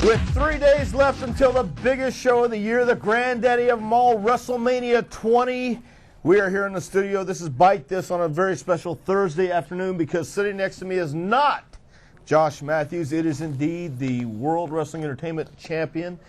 With 3 days left until the biggest show of the year, the granddaddy of them all, WrestleMania 20. We are here in the studio. This is Bite This on a very special Thursday afternoon because sitting next to me is not Josh Matthews. It is indeed the World Wrestling Entertainment Champion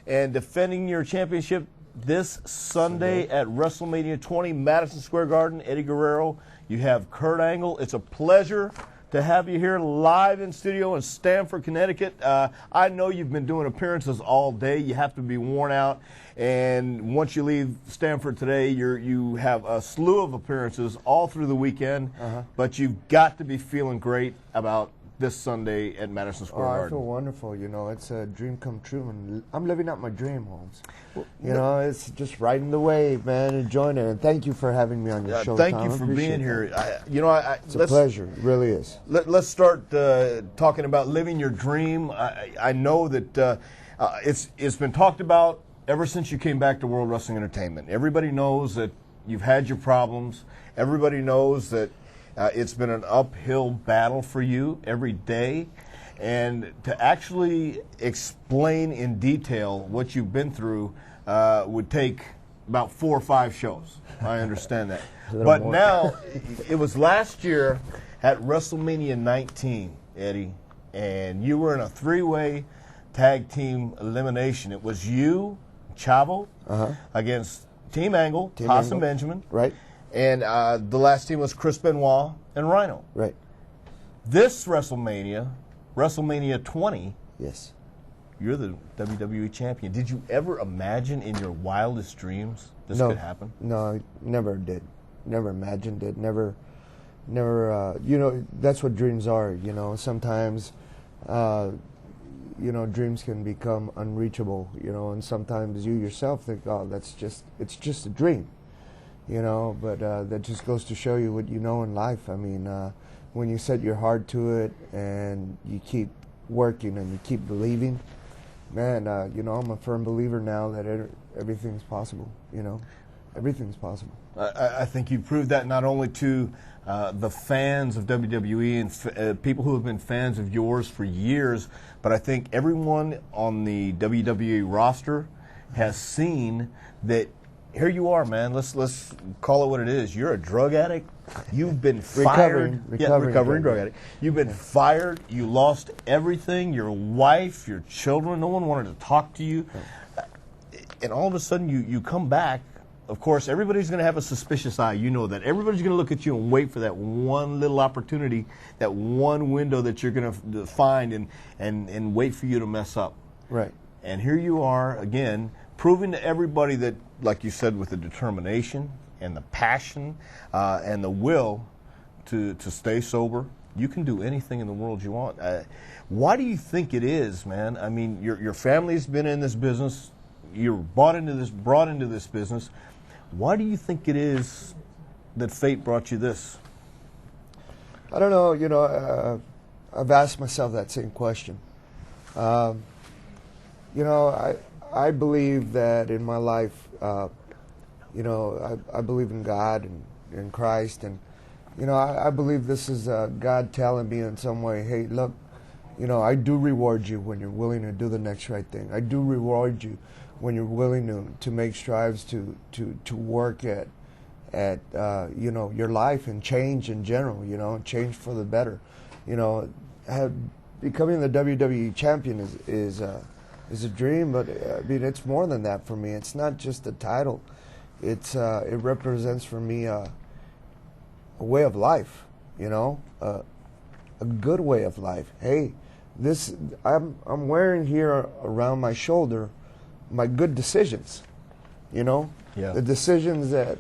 and defending your championship this Sunday at WrestleMania 20, Madison Square Garden, Eddie Guerrero. You have Kurt Angle. It's a pleasure to have you here live in studio in Stamford, Connecticut. I know you've been doing appearances all day. You have to be worn out. And once you leave Stamford today, you have a slew of appearances all through the weekend. But you've got to be feeling great about this Sunday at Madison Square Garden. I feel wonderful. You know, it's a dream come true. And I'm living out my dream, Holmes. Well, you know, it's just riding the wave, man, enjoying it. And thank you for having me on your show, thank Tom. you for being here. It's a pleasure. It really is. Let's start talking about living your dream. I know that it's been talked about ever since you came back to World Wrestling Entertainment. Everybody knows that you've had your problems. Everybody knows that it's been an uphill battle for you every day. And to actually explain in detail what you've been through would take about 4 or 5 shows. I understand that. But more. Now, it was last year at WrestleMania 19, Eddie, and you were in a 3-way tag team elimination. It was you, Chavo, against Team Angle, Haas and Benjamin. Right. And the last team was Chris Benoit and Rhino. Right. This WrestleMania, WrestleMania 20, yes, you're the WWE champion. Did you ever imagine in your wildest dreams this could happen? No, I never did. Never imagined it. Never, you know, that's what dreams are, you know. Sometimes, you know, dreams can become unreachable, you know, and sometimes you yourself think, oh, it's just a dream. You know, but that just goes to show you what you know in life. I mean, when you set your heart to it and you keep working and you keep believing, man, you know, I'm a firm believer now that everything's possible, you know. Everything's possible. I think you proved that not only to the fans of WWE and people who have been fans of yours for years, but I think everyone on the WWE roster has seen that. Here you are, man. Let's call it what it is. You're a drug addict. You've been fired. Recovering drug addict. You've been fired. You lost everything. Your wife, your children. No one wanted to talk to you. And all of a sudden, you come back. Of course, everybody's going to have a suspicious eye. You know that. Everybody's going to look at you and wait for that one little opportunity, that one window that you're going to find and wait for you to mess up. Right. And here you are, again, proving to everybody that, like you said, with the determination and the passion and the will to stay sober, you can do anything in the world you want. Why do you think it is, man? I mean, your family's been in this business. You're brought into this business. Why do you think it is that fate brought you this? I don't know. You know, I've asked myself that same question. You know, I believe that in my life, you know, I believe in God and in Christ, and you know, I believe this is God telling me in some way, hey, look, you know, I do reward you when you're willing to do the next right thing. I do reward you when you're willing to make strides to work at you know, your life and change in general. You know, change for the better. You know, becoming the WWE champion is a dream, but I mean, it's more than that for me. It's not just a title. It represents for me a way of life, you know, a good way of life. Hey, I'm wearing here around my shoulder my good decisions, you know, the decisions that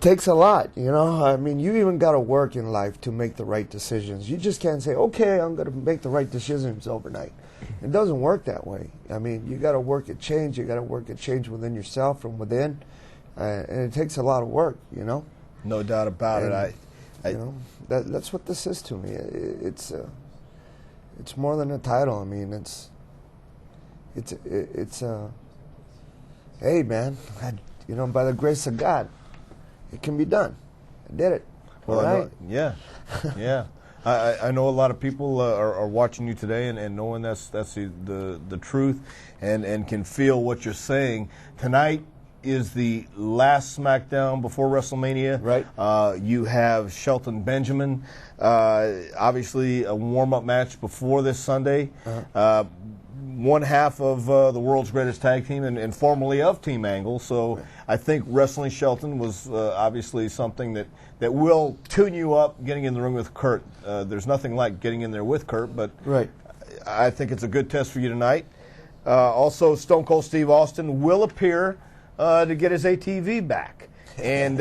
takes a lot, you know. I mean, you even got to work in life to make the right decisions. You just can't say, okay, I'm going to make the right decisions overnight. It doesn't work that way. I mean, you got to work at change. You got to work at change within yourself, from within, and it takes a lot of work, you know. No doubt about it. You know, that's what this is to me. It's more than a title. I mean, it's hey, man, you know, by the grace of God, it can be done. I did it. Well, right? Yeah, yeah. I know a lot of people are watching you today and knowing that's the truth and can feel what you're saying. Tonight is the last SmackDown before WrestleMania. Right. You have Shelton Benjamin, obviously a warm-up match before this Sunday. One half of the world's greatest tag team and formerly of Team Angle. So right. I think wrestling Shelton was obviously something that will tune you up getting in the ring with Kurt. There's nothing like getting in there with Kurt, but right. I think it's a good test for you tonight. Also, Stone Cold Steve Austin will appear to get his ATV back. And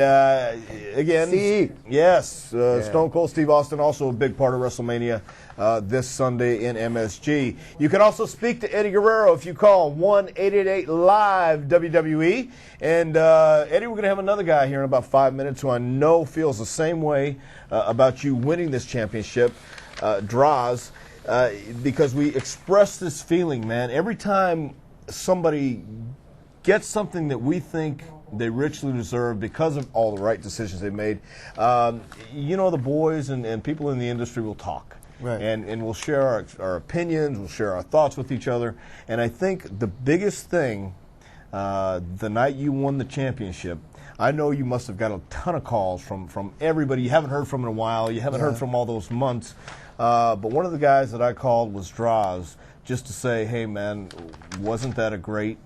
again, Steve. Yes, Stone Cold Steve Austin, also a big part of WrestleMania this Sunday in MSG. You can also speak to Eddie Guerrero if you call 1-888-LIVE-WWE. And Eddie, we're going to have another guy here in about 5 minutes who I know feels the same way about you winning this championship, Draws, because we express this feeling, man. Every time somebody gets something that we think they richly deserve because of all the right decisions they made. The boys and people in the industry will talk. Right. And we'll share our opinions, we'll share our thoughts with each other. And I think the biggest thing, the night you won the championship, I know you must have got a ton of calls from everybody you haven't heard from in a while, you haven't heard from all those months. But one of the guys that I called was Draws, just to say, hey, man, wasn't that a great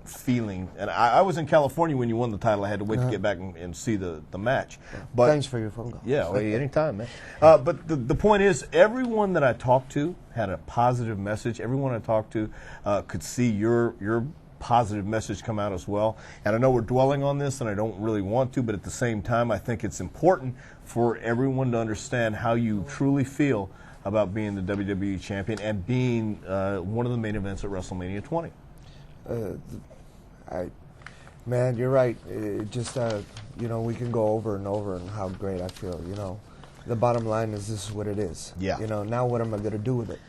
feeling? And I was in California when you won the title. I had to wait to get back and see the match. But thanks for your phone call. Yeah, well, anytime, man. But the point is, everyone that I talked to had a positive message. Everyone I talked to could see your positive message come out as well. And I know we're dwelling on this, and I don't really want to, but at the same time, I think it's important for everyone to understand how you truly feel about being the WWE champion and being one of the main events at WrestleMania 20. Man, you're right. It just, we can go over and over and how great I feel, The bottom line is this is what it is. Yeah. Now what am I going to do with it?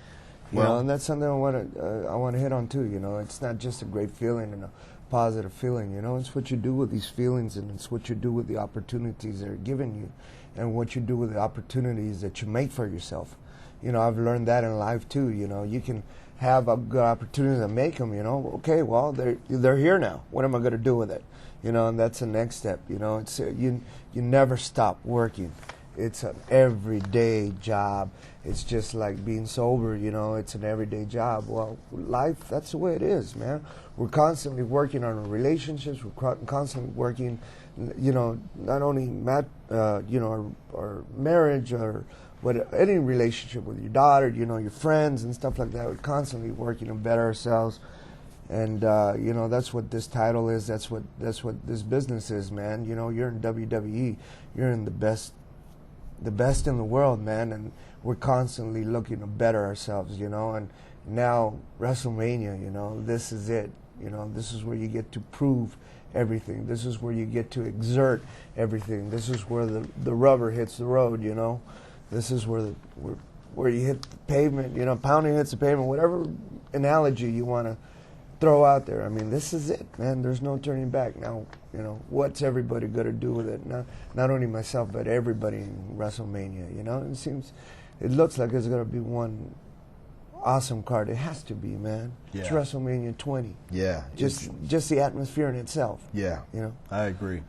You know, and that's something I want to hit on too, It's not just a great feeling and a positive feeling, It's what you do with these feelings, and it's what you do with the opportunities that are given you, and what you do with the opportunities that you make for yourself. I've learned that in life too, You can have a good opportunity to make them, Okay, well, they're here now. What am I going to do with it? And that's the next step. It's you never stop working. It's an everyday job. It's just like being sober. It's an everyday job. Well, life, that's the way it is, man. We're constantly working on our relationships. We're constantly working, not only our marriage or any relationship with your daughter, your friends and stuff like that. We're constantly working to better ourselves, and that's what this title is. That's what this business is, man. You're in WWE. You're in the best in the world, man, and we're constantly looking to better ourselves, And now WrestleMania, this is it. This is where you get to prove everything. This is where you get to exert everything. This is where the rubber hits the road, This is where you hit the pavement, pounding hits the pavement, whatever analogy you want to throw out there. I mean, this is it, man. There's no turning back. Now, what's everybody going to do with it? Not only myself, but everybody in WrestleMania, It looks like it's going to be one awesome card. It has to be, man. Yeah. It's WrestleMania 20. Yeah. Just the atmosphere in itself. Yeah. I agree.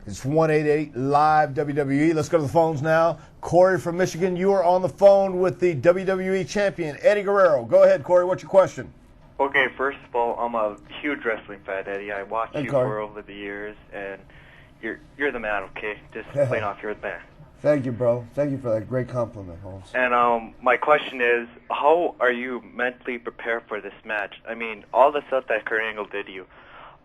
It's 1-888-LIVE-WWE. Let's go to the phones now. Corey from Michigan, you are on the phone with the WWE champion, Eddie Guerrero. Go ahead, Corey. What's your question? Okay, first of all, I'm a huge wrestling fan, Eddie. I watched you for over the years, and you're the man, okay? Just plain off, you're the man. Thank you, bro. Thank you for that great compliment, Holmes. And my question is, how are you mentally prepared for this match? I mean, all the stuff that Kurt Angle did to you,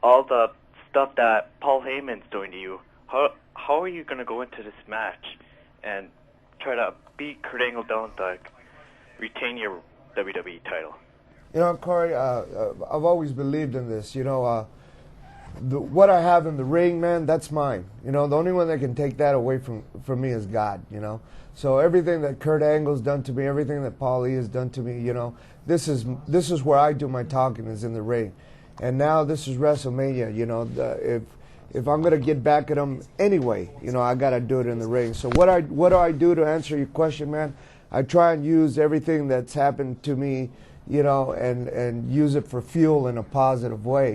all the stuff that Paul Heyman's doing to you, how are you going to go into this match and try to beat Kurt Angle down to retain your WWE title? Corey, I've always believed in this. What I have in the ring, man, that's mine. The only one that can take that away from me is God, So everything that Kurt Angle's done to me, everything that Paul Lee has done to me, this is where I do my talking, is in the ring. And now this is WrestleMania, if I'm going to get back at them anyway, I got to do it in the ring. So what do I do to answer your question, man? I try and use everything that's happened to me, and use it for fuel in a positive way,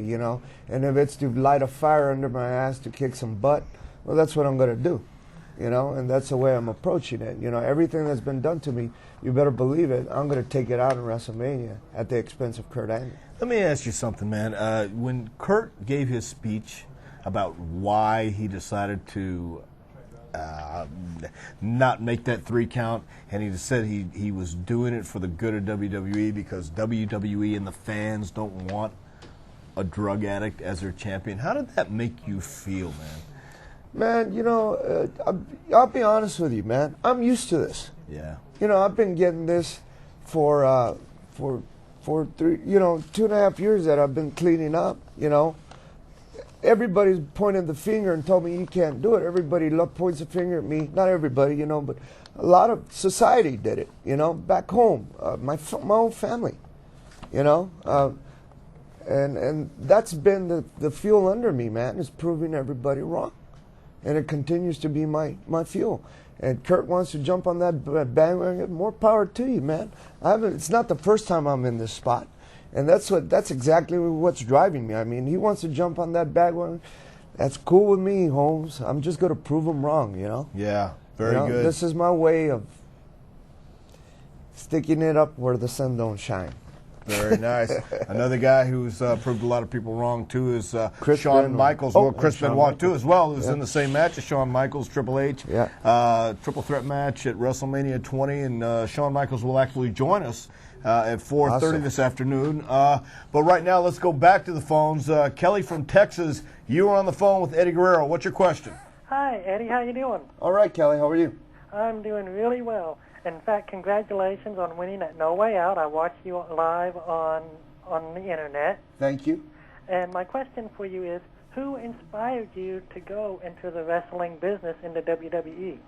And if it's to light a fire under my ass to kick some butt, well, that's what I'm going to do, And that's the way I'm approaching it. Everything that's been done to me, you better believe it, I'm going to take it out in WrestleMania at the expense of Kurt Angle. Let me ask you something, man. When Kurt gave his speech about why he decided to not make that 3 count, and he said he was doing it for the good of WWE because WWE and the fans don't want a drug addict as their champion. How did that make you feel, man? Man, I'll be honest with you, man. I'm used to this. Yeah. I've been getting this for 2.5 years that I've been cleaning up, Everybody's pointed the finger and told me you can't do it. Everybody points a finger at me. Not everybody, but a lot of society did it, back home, my own family, and that's been the fuel under me, man, is proving everybody wrong. And it continues to be my fuel. And Kurt wants to jump on that bandwagon. More power to you, man. It's not the first time I'm in this spot. And that's exactly what's driving me. I mean, he wants to jump on that bandwagon. That's cool with me, Holmes. I'm just going to prove him wrong, Yeah, very good. This is my way of sticking it up where the sun don't shine. Very nice. Another guy who's proved a lot of people wrong, too, is Chris Shawn Benoit. Michaels. Oh, Well, Chris Shawn Benoit, Michaels. too, as well, who's in the same match as Shawn Michaels, Triple H. Yeah. Triple threat match at WrestleMania 20, and Shawn Michaels will actually join us at 4:30 Awesome. this afternoon. But right now, let's go back to the phones. Kelly from Texas, you are on the phone with Eddie Guerrero. What's your question? Hi, Eddie. How you doing? All right, Kelly, how are you? I'm doing really well. In fact, congratulations on winning at No Way Out. I watched you live on the internet. Thank you. And my question for you is, who inspired you to go into the wrestling business in the WWE?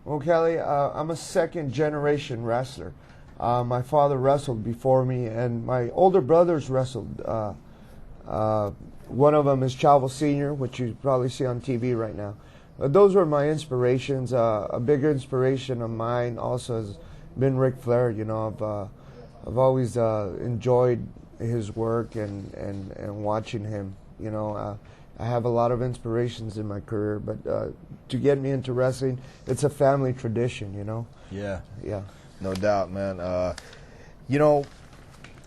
Well, Kelly, I'm a second-generation wrestler. My father wrestled before me, and my older brothers wrestled. One of them is Chavo Sr., which you probably see on TV right now. Those were my inspirations. A bigger inspiration of mine also has been Ric Flair. I've always enjoyed his work and watching him. I have a lot of inspirations in my career, but to get me into wrestling, it's a family tradition. Yeah. Yeah. No doubt, man.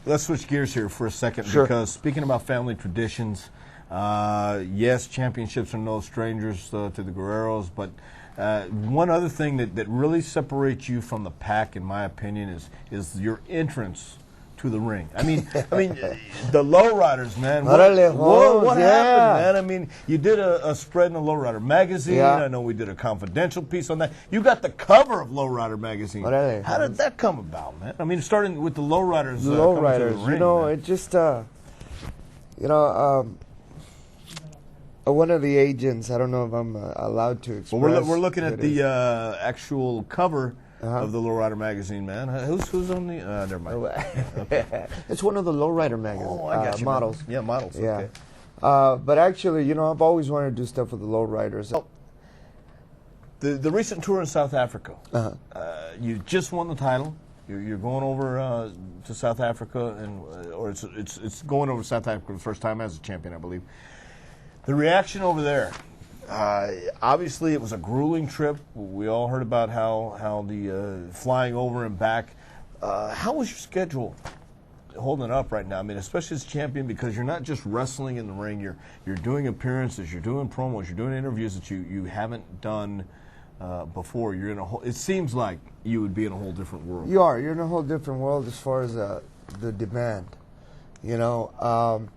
Let's switch gears here for a second, Sure. because speaking about family traditions, yes, championships are no strangers to the Guerreros, but one other thing that really separates you from the pack, in my opinion, is your entrance to the ring. I mean, the lowriders, man. What happened, man? I mean, you did a spread in the Lowrider magazine. Yeah. I know we did a confidential piece on that. You got the cover of Lowrider magazine. How did that come about, man? I mean, starting with the lowriders. Lowriders, coming to the ring, man. it just, one of the agents, I don't know if I'm allowed to express. Well, we're looking at it the is. actual cover Uh-huh. of the Lowrider magazine, man. Who's on the? Never mind. It's one of the lowrider magazine Oh, I got you, man. models. Yeah, models. Yeah. Okay. But actually, I've always wanted to do stuff with the lowriders. The recent tour in South Africa. Uh-huh. You just won the title. You're going over to South Africa, or it's going over to South Africa for the first time as a champion, I believe. The reaction over there. Obviously, it was a grueling trip. We all heard about how the flying over and back. How was your schedule holding up right now? I mean, especially as champion, because you're not just wrestling in the ring. You're doing appearances, you're doing promos, you're doing interviews that you haven't done before. You're in it seems like you would be in a whole different world. You're in a whole different world as far as the demand. The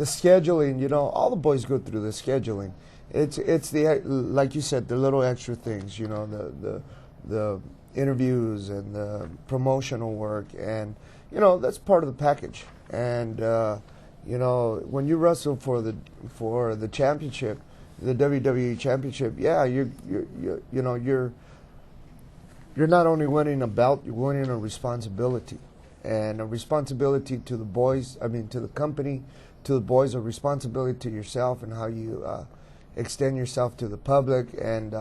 scheduling. All the boys go through the scheduling. It's the, like you said, the little extra things. The interviews and the promotional work, and that's part of the package. And when you wrestle for the championship, the WWE championship, yeah, you're not only winning a belt, you're winning a responsibility, and a responsibility to the boys. I mean, to the company, to the boys, a responsibility to yourself, and how you extend yourself to the public, and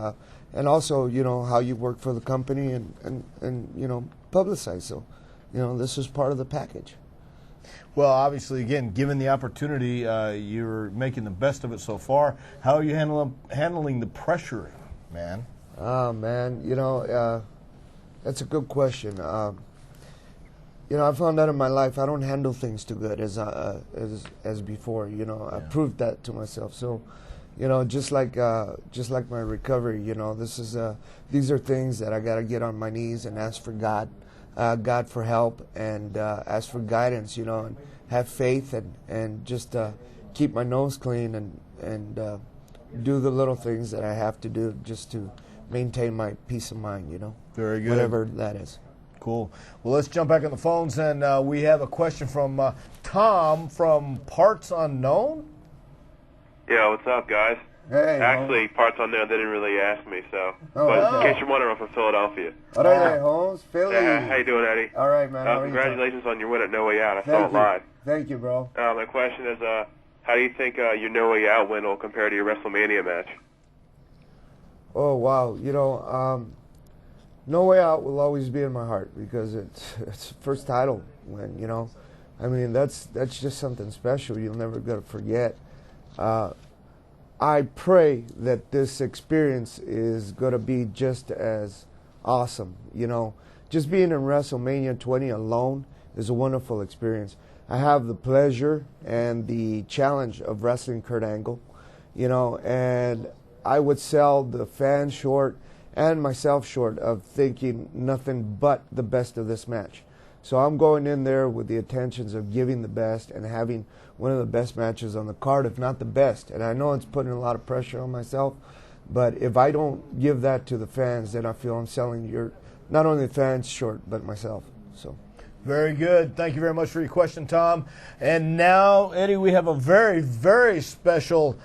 also, you know, how you work for the company and you know, publicize. So, you know, this is part of the package. Well, obviously, again, given the opportunity, you're making the best of it so far. How are you handling the pressure, man? Oh, man, you know, that's a good question. You know, I found out in my life I don't handle things too good as before. You know, I proved that to myself. So, you know, just like my recovery, you know, these are things that I got to get on my knees and ask for God for help, and ask for guidance, you know, and have faith, and just keep my nose clean, and do the little things that I have to do just to maintain my peace of mind, you know. Very good. Whatever that is. Cool. Well, let's jump back on the phones, and we have a question from Tom from Parts Unknown. Yeah, what's up, guys? Hey. Actually, Parts Unknown, they didn't really ask me, so. Oh, but okay. in case you're wondering, I'm from Philadelphia. All right, Holmes, Philly. Yeah, how you doing, Eddie? All right, man. How are you? Congratulations on your win at No Way Out. I saw Thank it you. live. Thank you, bro. My question is, how do you think your No Way Out win will compare to your WrestleMania match? Oh, wow. You know, No Way Out will always be in my heart because it's the first title win, you know. I mean, that's just something special you'll never going to forget. I pray that this experience is going to be just as awesome, you know. Just being in WrestleMania 20 alone is a wonderful experience. I have the pleasure and the challenge of wrestling Kurt Angle, you know, and I would sell the fans short and myself short of thinking nothing but the best of this match. So I'm going in there with the intentions of giving the best and having one of the best matches on the card, if not the best. And I know it's putting a lot of pressure on myself, but if I don't give that to the fans, then I feel I'm selling not only the fans short, but myself. So. Very good. Thank you very much for your question, Tom. And now, Eddie, we have a very, very special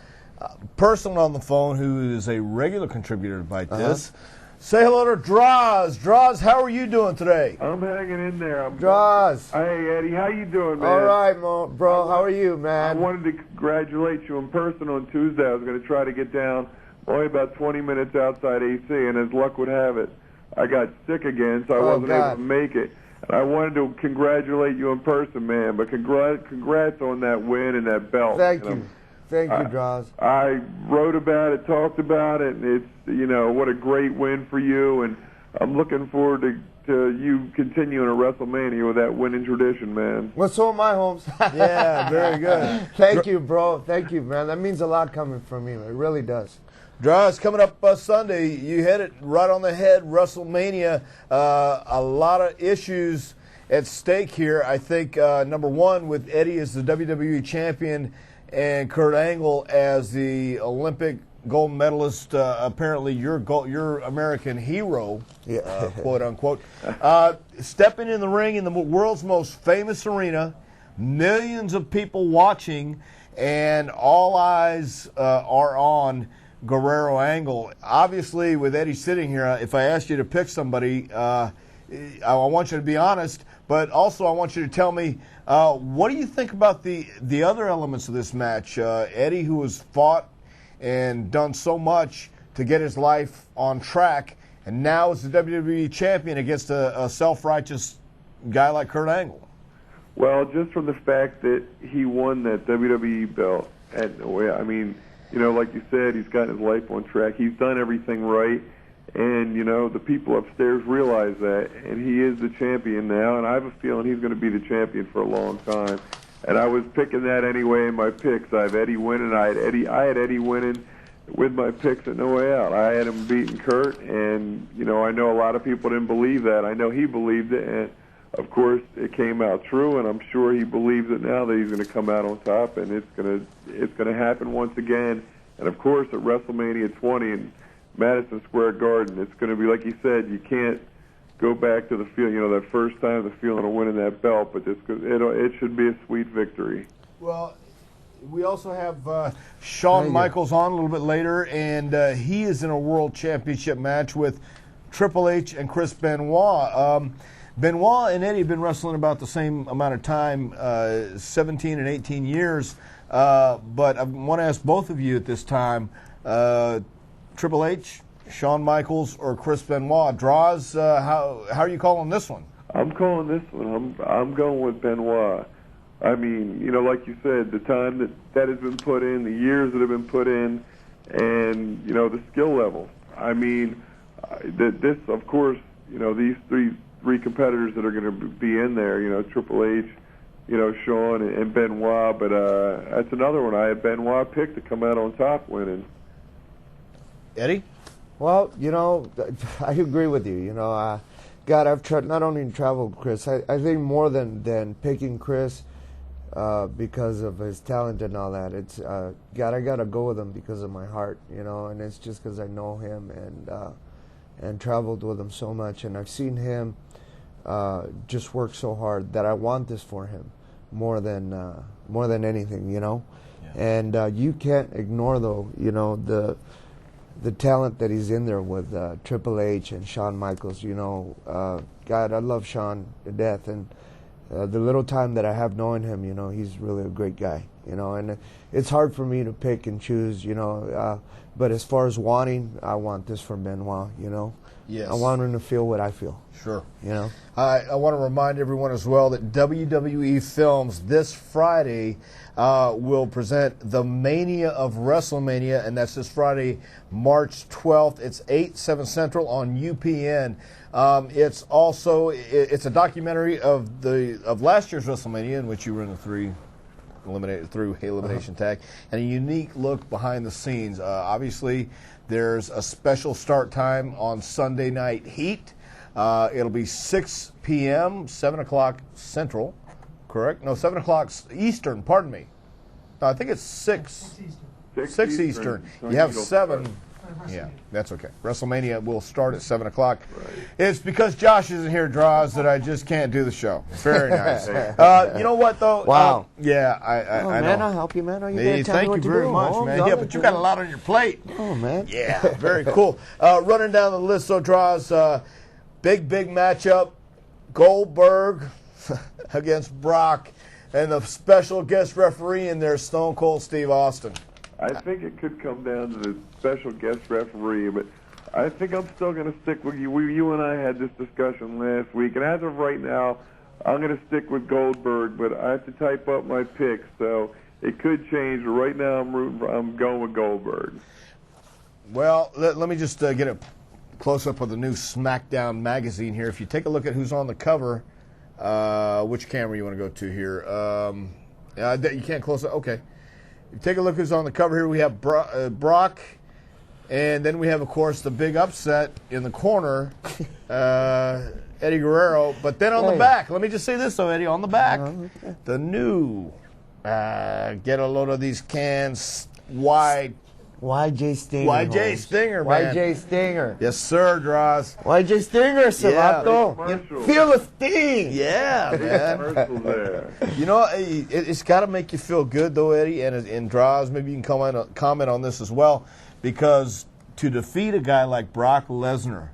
person on the phone who is a regular contributor to Bite This. Say hello to Droz. Droz, how are you doing today? I'm hanging in there. Droz. Hey, Eddie, how you doing, man? All right, bro. How are you, man? I wanted to congratulate you in person on Tuesday. I was going to try to get down only about 20 minutes outside AC, and as luck would have it, I got sick again, so I wasn't able to make it. And I wanted to congratulate you in person, man, but congrats on that win and that belt. Thank you. Thank you, Droz. I wrote about it, talked about it, and it's, you know, what a great win for you, and I'm looking forward to you continuing at WrestleMania with that winning tradition, man. Well, so am I, Holmes. Yeah, very good. Thank you, bro. Thank you, man. That means a lot coming from you. It really does. Droz, coming up Sunday, you hit it right on the head, WrestleMania. A lot of issues at stake here. I think, number one, with Eddie as the WWE champion and Kurt Angle as the Olympic gold medalist, apparently your American hero, quote unquote, stepping in the ring in the world's most famous arena, millions of people watching, and all eyes are on Guerrero Angle. Obviously, with Eddie sitting here, if I asked you to pick somebody, I want you to be honest, but also I want you to tell me, what do you think about the other elements of this match? Eddie, who has fought and done so much to get his life on track, and now is the WWE champion against a self-righteous guy like Kurt Angle. Well, just from the fact that he won that WWE belt, and I mean, you know, like you said, he's gotten his life on track. He's done everything right. And, you know, the people upstairs realize that, and he is the champion now, and I have a feeling he's going to be the champion for a long time. And I was picking that anyway in my picks. I have Eddie winning. I had Eddie winning with my picks at No Way Out. I had him beating Kurt, and, you know, I know a lot of people didn't believe that. I know he believed it, and, of course, it came out true, and I'm sure he believes it now that he's going to come out on top, and it's going to happen once again. And, of course, at WrestleMania 20 and Madison Square Garden, it's going to be, like you said, you can't go back to the feeling, you know, that first time, the feeling of winning that belt, but it should be a sweet victory. Well, we also have Shawn Michaels on a little bit later, and he is in a World Championship match with Triple H and Chris Benoit. Benoit and Eddie have been wrestling about the same amount of time, 17 and 18 years. But I want to ask both of you at this time, Triple H, Shawn Michaels, or Chris Benoit. Draws, how are you calling this one? I'm calling this one. I'm going with Benoit. I mean, you know, like you said, the time that has been put in, the years that have been put in, and, you know, the skill level. I mean, this, of course, you know, these three competitors that are going to be in there, you know, Triple H, you know, Shawn and Benoit, but that's another one. I had Benoit picked to come out on top winning. Eddie? Well, you know, I agree with you. You know, God, I've not only traveled with Chris, I think more than picking Chris because of his talent and all that. It's God, I gotta go with him because of my heart, you know, and it's just because I know him and traveled with him so much, and I've seen him just work so hard that I want this for him more than anything, you know. Yeah. And you can't ignore, though, you know, the talent that he's in there with Triple H and Shawn Michaels. You know, God, I love Shawn to death, and the little time that I have knowing him, you know, he's really a great guy, you know, and it's hard for me to pick and choose, you know, but as far as wanting, I want this for Benoit, you know. Yes. I want him to feel what I feel. Sure. You know. I want to remind everyone as well that WWE Films this Friday will present The Mania of WrestleMania, and that's this Friday, March 12th. It's 7 Central on UPN. It's also it's a documentary of last year's WrestleMania, in which you were in the three elimination tag, and a unique look behind the scenes. Obviously, there's a special start time on Sunday Night Heat. It'll be 6 p.m., 7 o'clock Central, correct? No, 7 o'clock Eastern, pardon me. No, I think it's 6. 6 Eastern. You have 7. Yeah, that's okay. WrestleMania will start at 7 o'clock. Right. It's because Josh isn't here, Draws, that I just can't do the show. Very nice. You know what, though? Wow. Yeah, I know. Man, I'll help you, man. Are you going to tell me what Thank you to very do? much, man. Yeah, but you got a lot on your plate. Oh, man. Yeah, very cool. Running down the list, so Draws, big matchup. Goldberg against Brock, and the special guest referee in there, Stone Cold Steve Austin. I think it could come down to the special guest referee, but I think I'm still going to stick with you. You and I had this discussion last week, and as of right now, I'm going to stick with Goldberg, but I have to type up my picks, so it could change. But right now, I'm going with Goldberg. Well, let me just get a close-up of the new SmackDown magazine here. If you take a look at who's on the cover, which camera you want to go to here? You can't close up. Okay. You take a look who's on the cover here. We have Brock, and then we have, of course, the big upset in the corner, Eddie Guerrero. But then on the back, let me just say this, though, Eddie, on the back, the new, get a load of these cans, YJ Stinger. YJ Stinger, man. YJ Stinger. Yes, sir, Draws. YJ Stinger, Savato. Yeah. Feel the sting. Yeah, man. You know, it's got to make you feel good, though, Eddie, and Draws, maybe you can comment on this as well, because to defeat a guy like Brock Lesnar,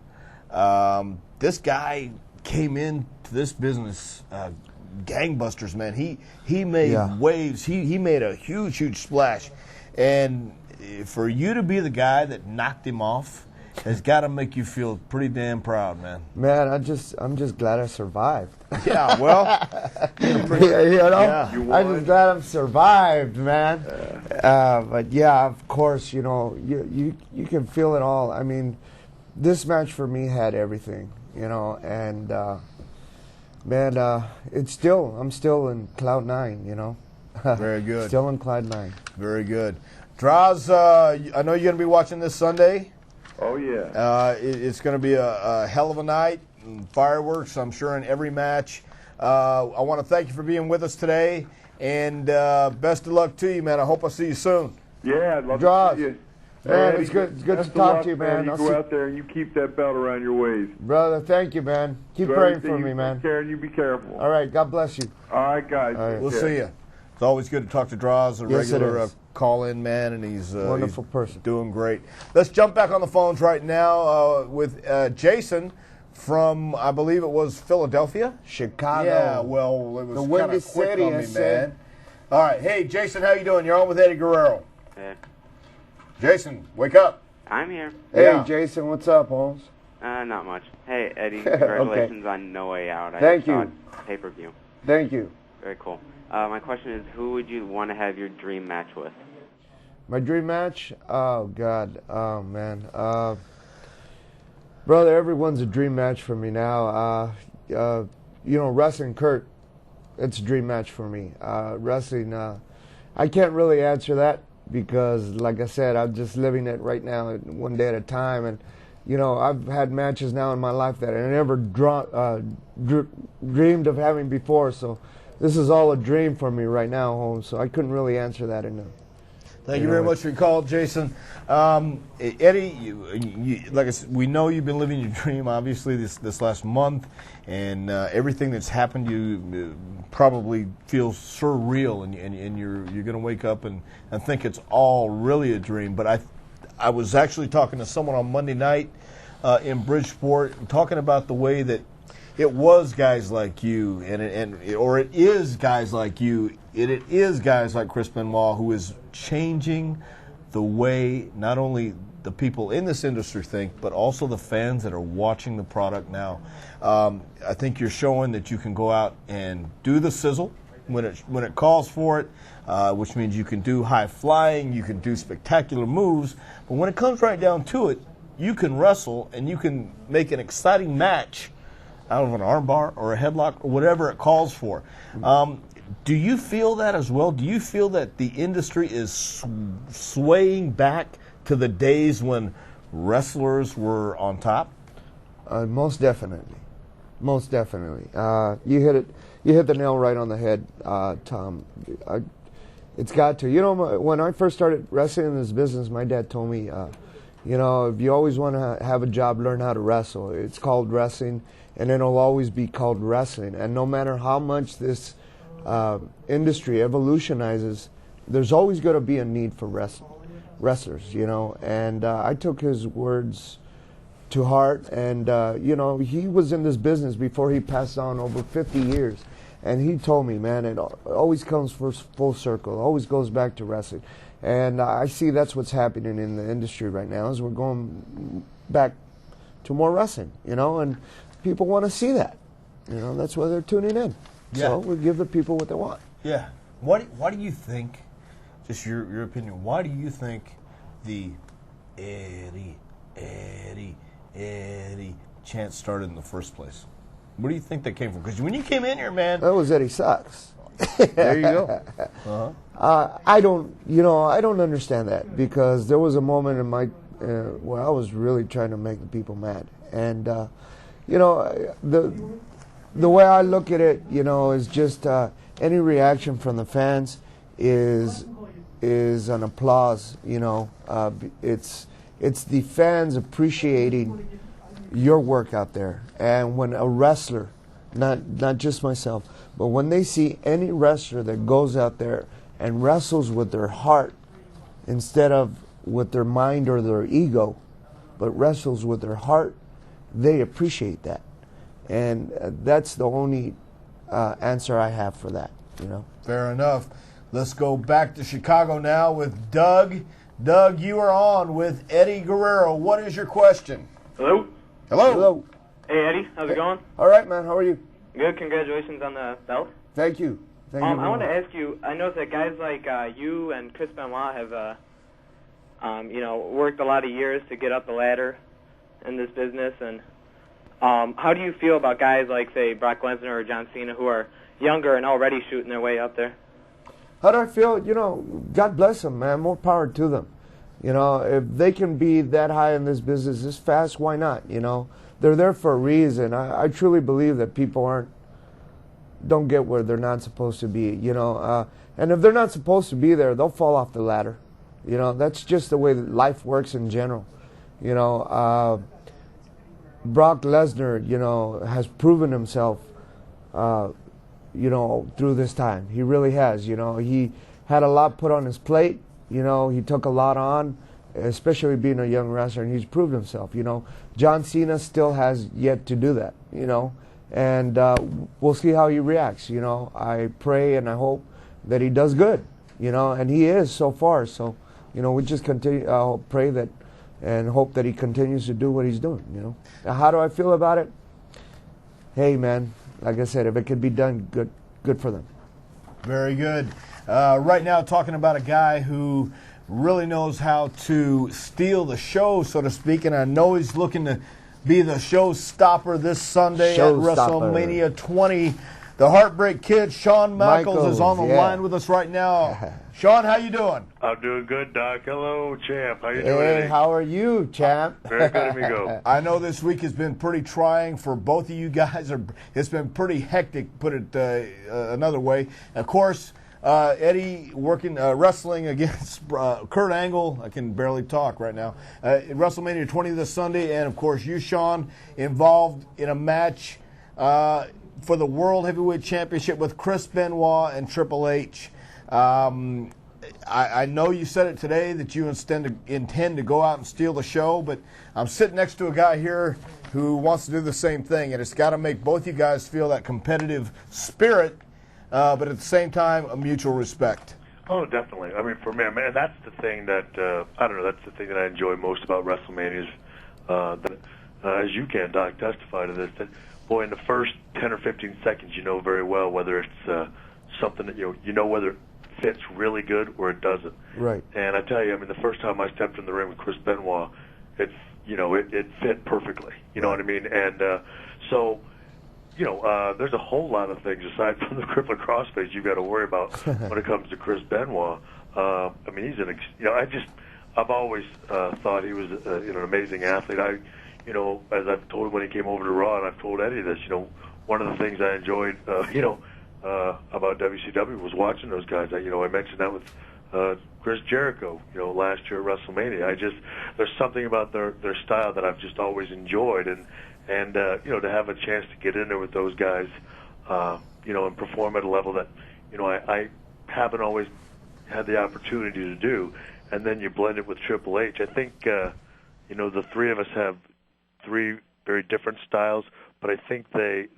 this guy came into this business gangbusters, man. He made waves. He made a huge splash, and for you to be the guy that knocked him off has got to make you feel pretty damn proud, man. Man, I'm just glad I survived. Yeah, well, you know, I'm just glad I've survived, man. But yeah, of course, you know, you can feel it all. I mean, this match for me had everything, you know, and man, I'm still in cloud 9, you know. Very good. Still in cloud 9. Very good. Draws, I know you're going to be watching this Sunday. Oh, yeah. It's going to be a hell of a night. Fireworks, I'm sure, in every match. I want to thank you for being with us today, and best of luck to you, man. I hope I see you soon. Yeah, I'd love Draws. to see you. Man, it's good to talk to you, man. You go out there and you keep that belt around your waist. Brother, thank you, man. Keep praying for me, man. Take care and you be careful. All right, God bless you. All right, guys. All right. We'll see you. It's always good to talk to Draws, a regular call-in man, and he's wonderful person. Doing great. Let's jump back on the phones right now with Jason from, I believe it was Philadelphia? Chicago. Yeah, well, it was the kind Windy of quick City, on me, man. All right, hey, Jason, how you doing? You're on with Eddie Guerrero. Man. Jason, wake up. I'm here. Hey, Yeah. Jason, what's up, Holmes? Not much. Hey, Eddie, congratulations on No Way Out. Thank saw you. it pay-per-view. Thank you. Very cool. My question is, who would you want to have your dream match with? My dream match? Oh, God. Oh, man. Brother, everyone's a dream match for me now. Wrestling Kurt, it's a dream match for me. Wrestling, I can't really answer that because, like I said, I'm just living it right now, one day at a time. And, I've had matches now in my life that I never dreamed of having before. So this is all a dream for me right now, Holmes. So I couldn't really answer that enough. Thank you very much for your call, Jason. Eddie, you, like I said, we know you've been living your dream, obviously, this last month, and everything that's happened to you probably feels surreal, and you're going to wake up and think it's all really a dream. But I was actually talking to someone on Monday night in Bridgeport, talking about the way that it was guys like you, it is guys like you, it is guys like Chris Benoit who is changing the way not only the people in this industry think, but also the fans that are watching the product now. I think you're showing that you can go out and do the sizzle when it calls for it, which means you can do high flying, you can do spectacular moves, but when it comes right down to it, you can wrestle and you can make an exciting match out of an armbar or a headlock or whatever it calls for. Do you feel that as well? Do you feel that the industry is swaying back to the days when wrestlers were on top? Most definitely. Most definitely. You hit the nail right on the head, Tom. It's got to. When I first started wrestling in this business, my dad told me, if you always want to have a job, learn how to wrestle. It's called wrestling, and it'll always be called wrestling. And no matter how much this industry evolutionizes, there's always going to be a need for wrestlers, And I took his words to heart, and, he was in this business before he passed on over 50 years. And he told me, man, it always comes full circle, always goes back to wrestling. And I see that's what's happening in the industry right now, is we're going back to more wrestling, and people want to see that. That's why they're tuning in. Yeah. So we give the people what they want. Yeah. Why do you think, just your opinion, why do you think the Eddie chant started in the first place? Where do you think that came from? Because when you came in here, man... That was Eddie Sucks. There you go. Uh-huh. I don't understand that, because there was a moment in my where I was really trying to make the people mad, and the way I look at it, is just any reaction from the fans is an applause. It's the fans appreciating your work out there, and when a wrestler, not just myself, but when they see any wrestler that goes out there and wrestles with their heart instead of with their mind or their ego, but wrestles with their heart, they appreciate that. And that's the only answer I have for that, Fair enough. Let's go back to Chicago now with Doug. Doug, you are on with Eddie Guerrero. What is your question? Hello? Hello. Hey, Eddie. How's it going? All right, man. How are you? Good. Congratulations on the belt. Thank you. Thank you. I want to ask you, I know that guys like you and Chris Benoit have, worked a lot of years to get up the ladder in this business. And how do you feel about guys like, say, Brock Lesnar or John Cena, who are younger and already shooting their way up there? How do I feel? God bless them, man. More power to them. If they can be that high in this business this fast, why not? They're there for a reason. I truly believe that people don't get where they're not supposed to be, and if they're not supposed to be there, they'll fall off the ladder. That's just the way that life works in general. Brock Lesnar, has proven himself, through this time. He really has. He had a lot put on his plate. He took a lot on, especially being a young wrestler, and he's proved himself. John Cena still has yet to do that, and we'll see how he reacts. I pray and I hope that he does good, and he is so far. So we just continue. I'll pray that and hope that he continues to do what he's doing. Now, how do I feel about it? Hey, man, like I said, if it could be done, good for them. Very good. Right now, talking about a guy who really knows how to steal the show, so to speak, and I know he's looking to be the showstopper this Sunday at WrestleMania 20. The Heartbreak Kid, Shawn Michaels, is on the line with us right now. Shawn, how you doing? I'm doing good, Doc. Hello, champ. How you doing? Hey, how are you, champ? Very good, amigo. I know this week has been pretty trying for both of you guys. It's been pretty hectic, put it another way. Of course, Eddie wrestling against Kurt Angle. I can barely talk right now. WrestleMania 20 this Sunday, and of course you, Shawn, involved in a match for the World Heavyweight Championship with Chris Benoit and Triple H. I know you said it today that you intend to go out and steal the show, but I'm sitting next to a guy here who wants to do the same thing, and it's got to make both you guys feel that competitive spirit, but at the same time, a mutual respect. Oh, definitely. I mean, for me, man, that's the thing that I don't know. That's the thing that I enjoy most about WrestleMania is that, as you can, Doc, testify to this. That boy, in the first 10 or 15 seconds, you know very well whether it's something that you know whether it fits really good or it doesn't. Right. And I tell you, I mean, the first time I stepped in the ring with Chris Benoit, it fit perfectly. You know what I mean? And so, there's a whole lot of things aside from the crippler crossface you've got to worry about when it comes to Chris Benoit. I mean, I've always thought he was an amazing athlete. As I've told him when he came over to Raw, and I've told Eddie this, one of the things I enjoyed, about WCW was watching those guys. I mentioned that with Chris Jericho, last year at WrestleMania. There's something about their style that I've just always enjoyed, and to have a chance to get in there with those guys, and perform at a level that, I haven't always had the opportunity to do, and then you blend it with Triple H. I think, the three of us have three very different styles, but I think they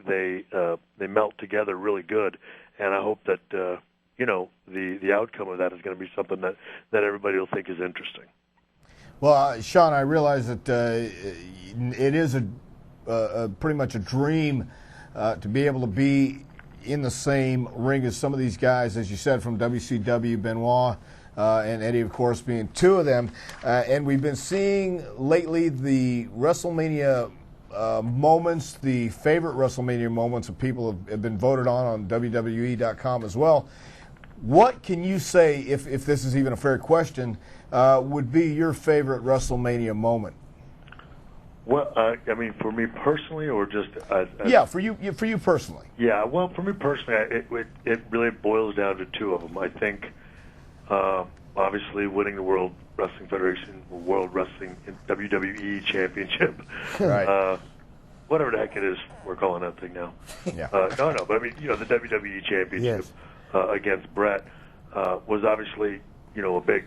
melt together really good, and I hope that the outcome of that is going to be something that everybody will think is interesting. Well, Shawn, I realize that it is pretty much a dream to be able to be in the same ring as some of these guys, as you said, from WCW, Benoit and Eddie, of course, being two of them. And we've been seeing lately the WrestleMania moments, the favorite WrestleMania moments of people have been voted on WWE.com as well. What can you say, if this is even a fair question, would be your favorite WrestleMania moment? Well, I mean, for me personally, or just for you personally. Yeah, well, for me personally, it really boils down to two of them. I think, obviously, winning the World Wrestling Federation, or World Wrestling WWE Championship, right? Whatever the heck it is, we're calling that thing now. Yeah. But I mean, the WWE Championship against Brett was obviously, a big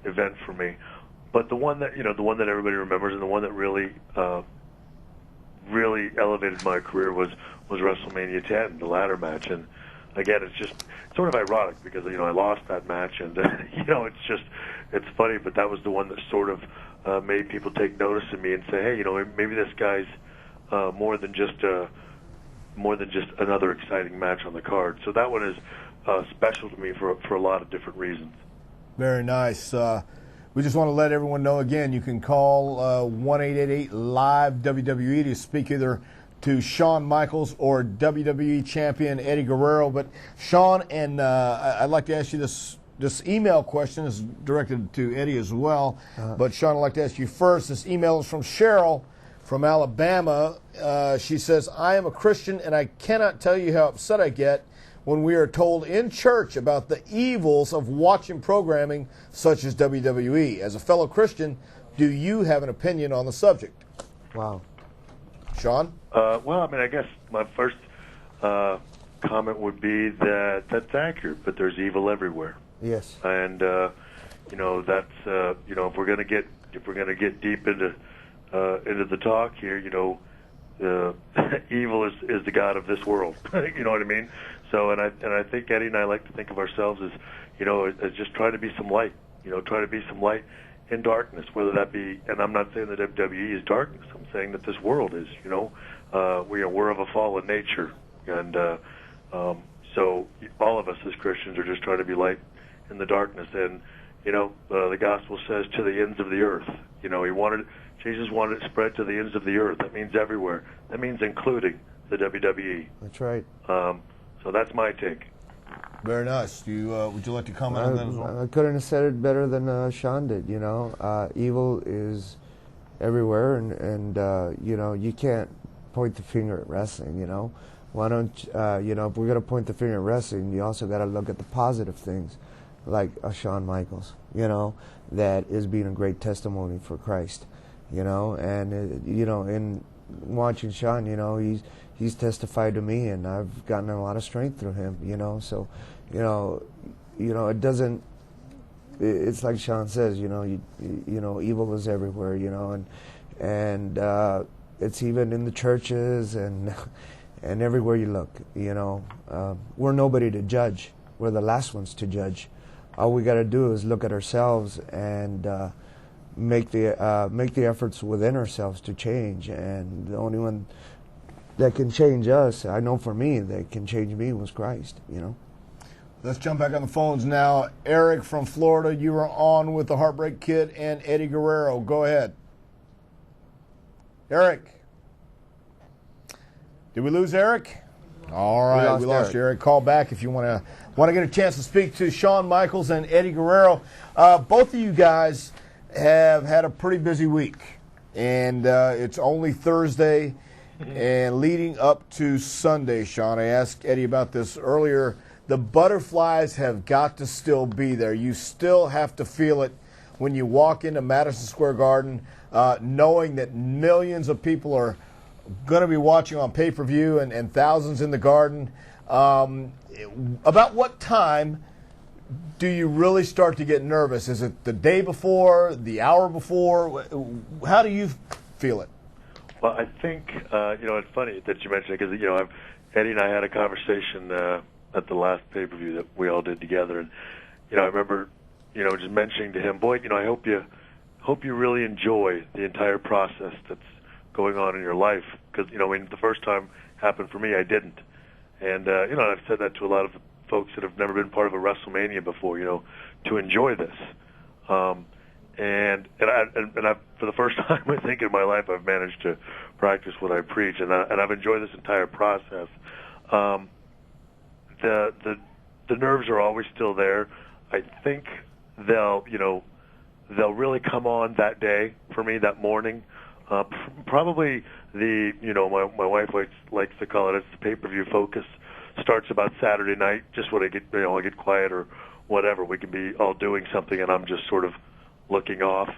event for me. But the one that everybody remembers, and the one that really elevated my career was WrestleMania 10, the ladder match. And again, it's sort of ironic because I lost that match, and it's funny, but that was the one that sort of made people take notice of me and say, hey, maybe this guy's more than just another exciting match on the card. So that one is special to me for a lot of different reasons. Very nice. We just want to let everyone know again, you can call 1-888-LIVE-WWE to speak either to Shawn Michaels or WWE champion Eddie Guerrero. But Shawn, and I'd like to ask you this email question is directed to Eddie as well. But Shawn, I'd like to ask you first. This email is from Cheryl from Alabama. She says, I am a Christian and I cannot tell you how upset I get when we are told in church about the evils of watching programming such as WWE. As a fellow Christian, do you have an opinion on the subject? Wow. Shawn? Well, I mean, I guess my first comment would be that that's accurate, but there's evil everywhere. Yes. And that's if we're going to get deep into the talk here, evil is the god of this world. You know what I mean? So, and I think Eddie and I like to think of ourselves as, as just trying to be some light try to be some light in darkness, whether that be, and I'm not saying that WWE is darkness. I'm saying that this world is. We're of a fallen nature, and so all of us as Christians are just trying to be light in the darkness. And the gospel says to the ends of the earth. Jesus wanted it spread to the ends of the earth. That means everywhere. That means including the WWE. That's right. So that's my take. Very nice. Would you like to comment on that as well? I couldn't have said it better than Shawn did. Evil is everywhere, and you can't point the finger at wrestling. Why don't if we're gonna point the finger at wrestling, you also got to look at the positive things, like Shawn Michaels. That is being a great testimony for Christ. And in watching Shawn, he's testified to me, and I've gotten a lot of strength through him. So, it doesn't. It's like Shawn says, evil is everywhere. And it's even in the churches and everywhere you look. We're nobody to judge. We're the last ones to judge. All we got to do is look at ourselves and make the efforts within ourselves to change. And the only one that can change us, I know for me, that can change me was Christ. Let's jump back on the phones now. Eric from Florida, you are on with the Heartbreak Kid and Eddie Guerrero. Go ahead. Eric. Did we lose Eric? All right, we lost Eric. Call back if you want to get a chance to speak to Shawn Michaels and Eddie Guerrero. Both of you guys have had a pretty busy week, and it's only Thursday and leading up to Sunday. Shawn, I asked Eddie about this earlier. The butterflies have got to still be there. You still have to feel it when you walk into Madison Square Garden, knowing that millions of people are going to be watching on pay-per-view and thousands in the Garden. About what time do you really start to get nervous? Is it the day before, the hour before? How do you feel it? Well, I think, it's funny that you mentioned it because, Eddie and I had a conversation at the last pay-per-view that we all did together. And, I remember, just mentioning to him, boy, I hope you really enjoy the entire process that's going on in your life. Because, the first time happened for me, I didn't. And, I've said that to a lot of folks that have never been part of a WrestleMania before, to enjoy this. And I, for the first time, I think, in my life, I've managed to practice what I preach, and I've enjoyed this entire process. The nerves are always still there. I think they'll really come on that day for me, that morning. Probably my wife likes to call it, it's the pay-per-view focus. Starts about Saturday night, just when I get quiet or whatever. We can be all doing something, and I'm just sort of looking off,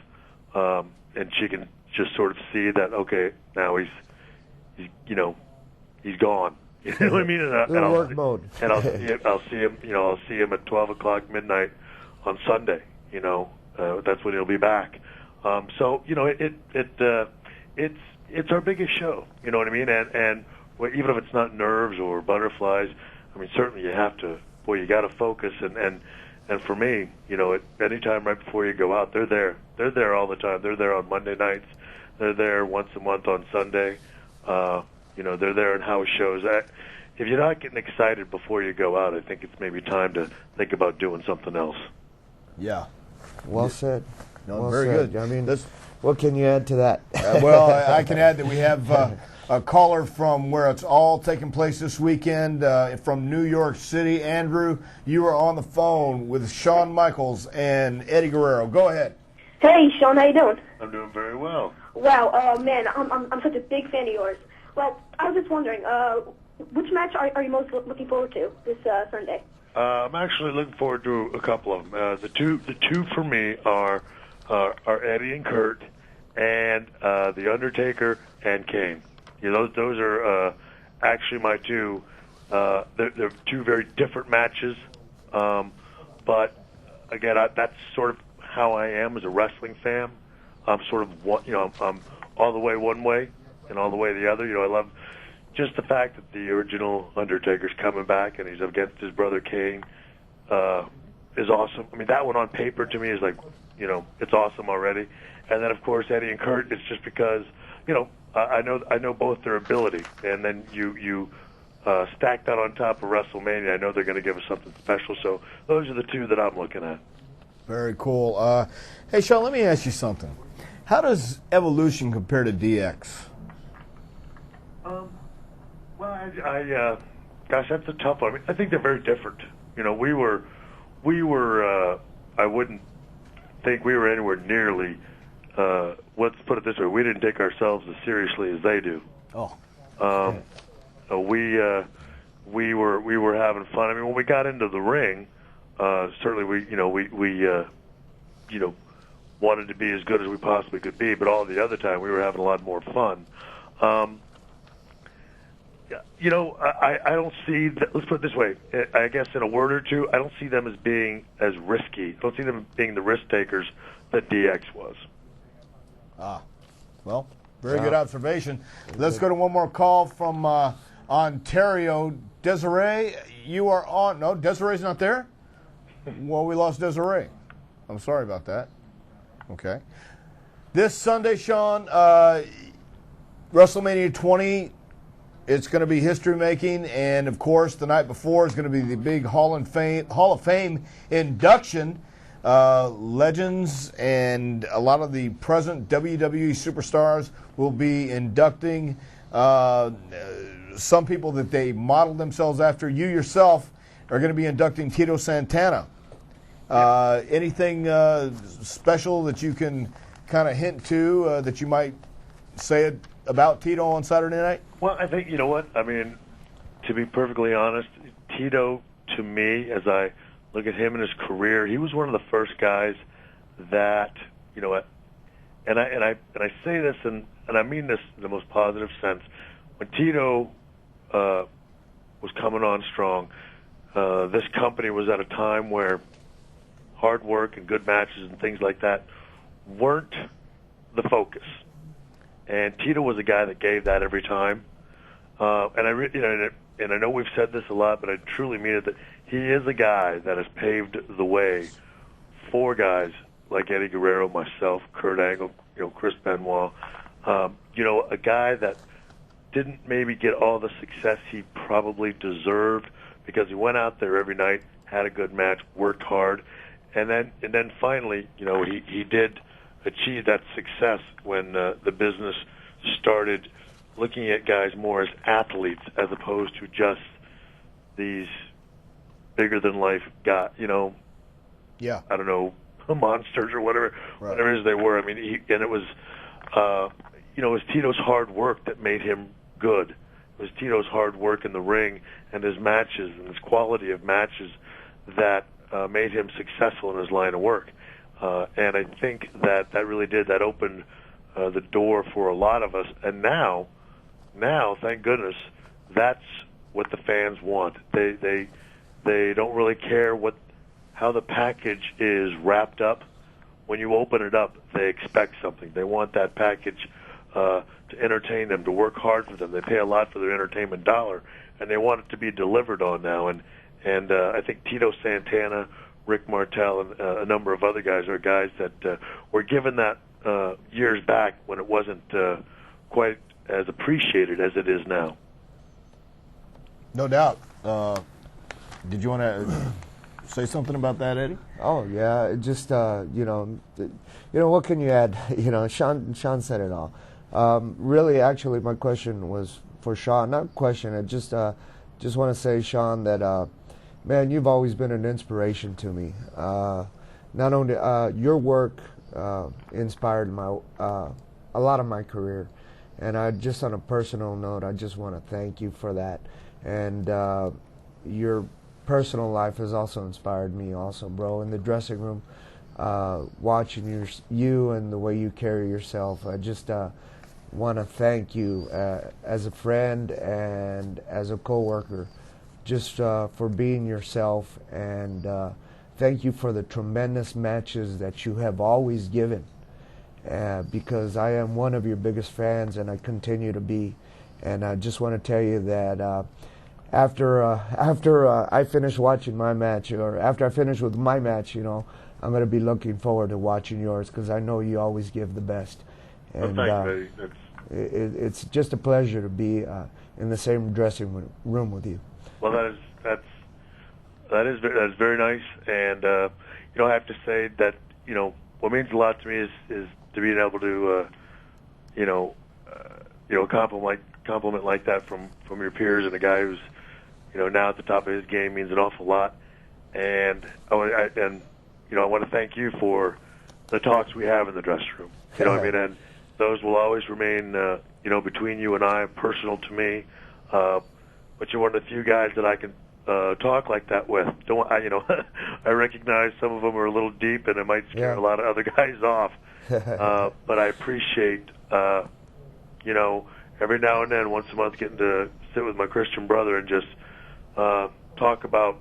and she can just sort of see that, okay, now he's gone. You know what I mean? And work mode. And I'll see him at 12 o'clock midnight on Sunday. That's when he'll be back. So it's our biggest show. You know what I mean? And even if it's not nerves or butterflies, I mean, certainly you have to. Boy, you got to focus. And for me, at any time right before you go out, they're there. They're there all the time. They're there on Monday nights. They're there once a month on Sunday. They're there in house shows. If you're not getting excited before you go out, I think it's maybe time to think about doing something else. Yeah. Well said. No, very good. I mean, what can you add to that? I can add that we have a caller from where it's all taking place this weekend from New York City. Andrew, you are on the phone with Shawn Michaels and Eddie Guerrero. Go ahead. Hey, Shawn, how you doing? I'm doing very well. Wow, man, I'm such a big fan of yours. Well, I was just wondering, which match are you most looking forward to this Sunday? I'm actually looking forward to a couple of them. The two for me are Eddie and Kurt, and The Undertaker and Kane. Those are actually my two. They're two very different matches, but again, that's sort of how I am as a wrestling fan. I'm sort of I'm all the way one way and all the way the other. I love just the fact that the original Undertaker's coming back and he's against his brother Kane. is awesome. I mean, that one on paper to me is like, you know, it's awesome already. And then of course Eddie and Kurt, it's just because, you know, I know both their ability, and then you stack that on top of WrestleMania. I know they're going to give us something special. So those are the two that I'm looking at. Very cool. Hey, Shawn, let me ask you something. How does Evolution compare to DX? Well, gosh, that's a tough one. I mean, I think they're very different. You know, we were. I wouldn't think we were anywhere nearly. Let's put it this way: we didn't take ourselves as seriously as they do. Oh. We were having fun. I mean, when we got into the ring, certainly we wanted to be as good as we possibly could be. But all the other time, we were having a lot more fun. You know, I don't see. Let's put it this way. I guess in a word or two, I don't see them as being as risky. I don't see them being the risk takers that DX was. Well, very good observation. Let's go to one more call from Ontario. Desiree, you are on. No, Desiree's not there? Well, we lost Desiree. I'm sorry about that. Okay. This Sunday, Shawn, WrestleMania 20, it's going to be history-making, and, of course, the night before is going to be the big Hall of Fame induction. Legends and a lot of the present WWE superstars will be inducting some people that they modeled themselves after. You yourself are going to be inducting Tito Santana. Anything special that you can kind of hint to that you might say about Tito on Saturday night? Well, I think, you know what? I mean, to be perfectly honest, Tito, to me, as I look at him and his career, he was one of the first guys that, you know, and I say this and I mean this in the most positive sense. When Tito was coming on strong, this company was at a time where hard work and good matches and things like that weren't the focus. And Tito was a guy that gave that every time. And I know we've said this a lot, but I truly mean it, that he is a guy that has paved the way for guys like Eddie Guerrero, myself, Kurt Angle, you know, Chris Benoit. You know, a guy that didn't maybe get all the success he probably deserved because he went out there every night, had a good match, worked hard, and then finally, you know, he did achieve that success when the business started looking at guys more as athletes as opposed to just these bigger-than-life guys, you know, yeah, I don't know, monsters or whatever it is they were. I mean, it was, you know, it was Tito's hard work that made him good. It was Tito's hard work in the ring and his matches and his quality of matches that made him successful in his line of work. And I think that really did. That opened the door for a lot of us. And now, thank goodness, that's what the fans want. They don't really care how the package is wrapped up. When you open it up, they expect something. They want that package to entertain them, to work hard for them. They pay a lot for their entertainment dollar, and they want it to be delivered on now. And I think Tito Santana, Rick Martel, and a number of other guys are guys that were given that years back when it wasn't quite as appreciated as it is now. No doubt. Did you want to say something about that, Eddie? Oh yeah, just you know, what can you add? You know, Shawn said it all. Really, actually, my question was for Shawn. Not a question. I just want to say, Shawn, that man, you've always been an inspiration to me. Not only your work inspired a lot of my career, and just on a personal note, I just want to thank you for that. And your personal life has also inspired me, also, bro. In the dressing room, watching you and the way you carry yourself, I just want to thank you as a friend and as a coworker, just for being yourself, and thank you for the tremendous matches that you have always given, because I am one of your biggest fans and I continue to be. And I just want to tell you that after I finish watching my match, or after I finish with my match, you know, I'm going to be looking forward to watching yours, because I know you always give the best. And well, thanks, buddy. it's just a pleasure to be in the same dressing room with you. Well, that is very nice, and you know, I have to say that, you know, what means a lot to me is to being able to compliment like that from your peers, and a guy who's, you know, now at the top of his game means an awful lot. And I want to thank you for the talks we have in the dressing room. You know what I mean? And those will always remain, you know, between you and I, personal to me. But you're one of the few guys that I can talk like that with. You know, I recognize some of them are a little deep, and it might scare a lot of other guys off. But I appreciate, you know, every now and then, once a month, getting to sit with my Christian brother and just talk about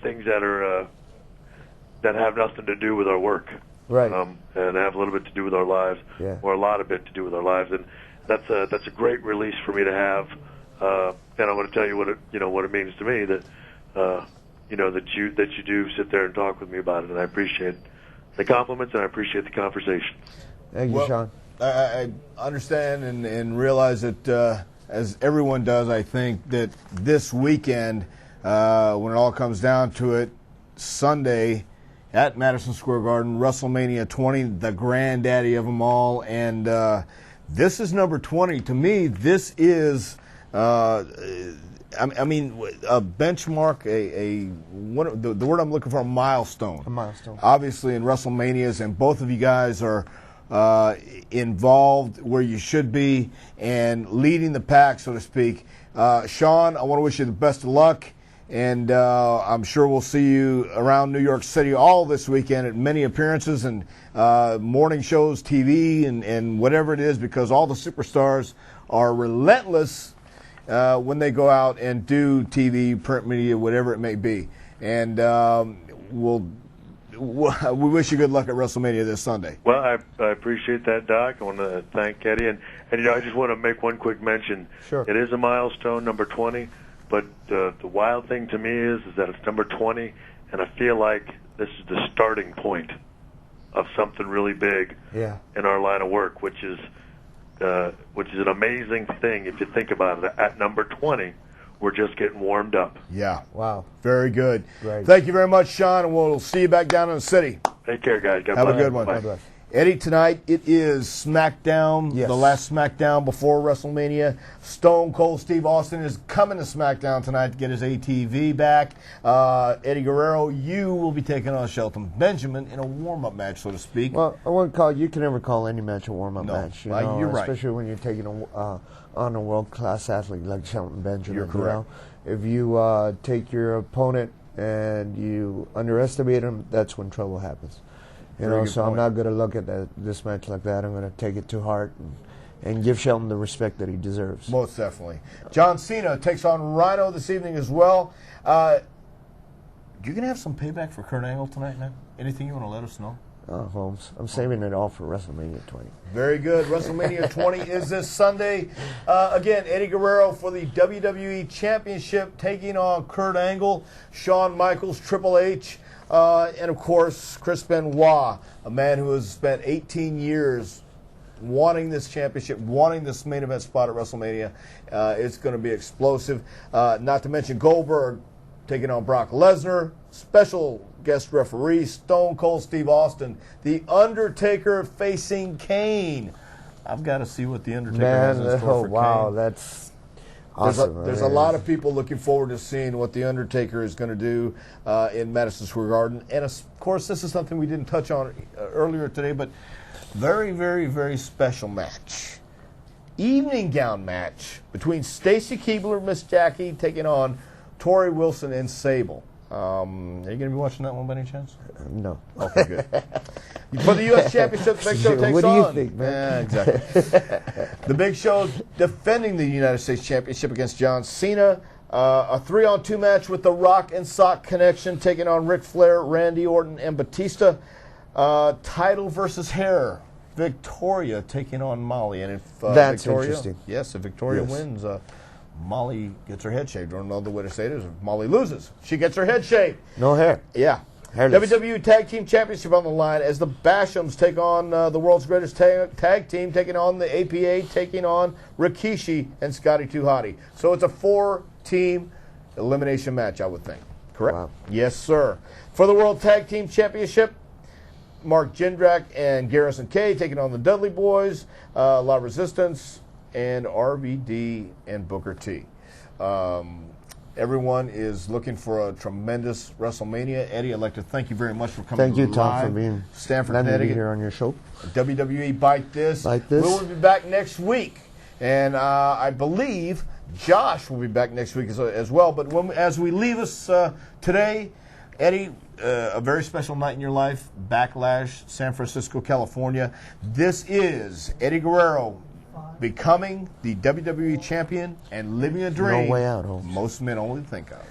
things that are that have nothing to do with our work, right? And have a little bit to do with our lives, or a lot of bit to do with our lives, and that's a great release for me to have. And I want to tell you what it means to me that you know, that you do sit there and talk with me about it, and I appreciate the compliments, and I appreciate the conversation. Thank you, Shawn. I understand and realize that, as everyone does, I think that this weekend, when it all comes down to it, Sunday at Madison Square Garden, WrestleMania 20, the granddaddy of them all, and this is number 20. To me, this is, I mean, a benchmark, the word I'm looking for, a milestone. A milestone. Obviously, in WrestleManias, and both of you guys are involved where you should be and leading the pack, so to speak. Shawn, I want to wish you the best of luck, and I'm sure we'll see you around New York City all this weekend at many appearances and morning shows, TV, and whatever it is, because all the superstars are relentless when they go out and do TV, print media, whatever it may be. And we wish you good luck at WrestleMania this Sunday. Well, I appreciate that, Doc. I want to thank Eddie, and you know, I just want to make one quick mention. Sure. It is a milestone, number 20, but the wild thing to me is that it's number 20, and I feel like this is the starting point of something really big in our line of work, which is an amazing thing if you think about it. At number 20, we're just getting warmed up. Yeah. Wow. Very good. Great. Thank you very much, Shawn, and we'll see you back down in the city. Take care, guys. God Have bless. a good one. Bye. bless. Eddie, tonight it is SmackDown, the last SmackDown before WrestleMania. Stone Cold Steve Austin is coming to SmackDown tonight to get his ATV back. Eddie Guerrero, you will be taking on Shelton Benjamin in a warm-up match, so to speak. Well, I wouldn't call, you can never call any match a warm-up match. You know, you're right. Especially when you're taking on a world-class athlete like Shelton Benjamin. You're correct. You know? If you take your opponent and you underestimate him, that's when trouble happens. You know, so I'm not going to look at this match like that. I'm going to take it to heart and give Shelton the respect that he deserves. Most definitely. John Cena takes on Rhino this evening as well. You're going to have some payback for Kurt Angle tonight, man? Anything you want to let us know? Holmes, I'm saving it all for WrestleMania 20. Very good. WrestleMania 20 is this Sunday. Again, Eddie Guerrero for the WWE Championship taking on Kurt Angle, Shawn Michaels, Triple H, and, of course, Chris Benoit, a man who has spent 18 years wanting this championship, wanting this main event spot at WrestleMania. It's going to be explosive. Not to mention Goldberg taking on Brock Lesnar, special guest referee, Stone Cold Steve Austin, The Undertaker facing Kane. I've got to see what The Undertaker has in store for Kane. That's awesome. There's a lot of people looking forward to seeing what The Undertaker is going to do in Madison Square Garden. And, of course, this is something we didn't touch on earlier today, but very, very, very special match. Evening gown match between Stacy Keibler, Miss Jackie, taking on Tori Wilson and Sable. Are you going to be watching that one by any chance? No. Okay, good. For the U.S. Championship, the Big Show takes on. What do you think, man? Yeah, exactly. The Big Show defending the United States Championship against John Cena. A 3-on-2 match with the Rock and Sock Connection taking on Ric Flair, Randy Orton, and Batista. Title versus hair. Victoria taking on Molly. And if that's Victoria, interesting. Yes, if Victoria wins, Molly gets her head shaved. I don't know the way to say it is. If Molly loses, she gets her head shaved. No hair. Yeah. Hairless. WWE Tag Team Championship on the line as the Bashams take on the world's greatest tag team, taking on the APA, taking on Rikishi and Scotty 2 Hotty. So it's a 4-team elimination match, I would think. Correct? Wow. Yes, sir. For the World Tag Team Championship, Mark Jindrak and Garrison K taking on the Dudley Boys, La Resistance, and RVD and Booker T. Everyone is looking for a tremendous WrestleMania. Eddie, I'd like to thank you very much for coming. Thank you, Tom, for being Stanford, letting me be Connecticut. here on your show. WWE Bite This. Bite This. We'll be back next week, and I believe Josh will be back next week as well. But as we leave us today, Eddie, a very special night in your life. Backlash, San Francisco, California. This is Eddie Guerrero becoming the WWE champion and living a dream No way out, Holmes. most men only think of.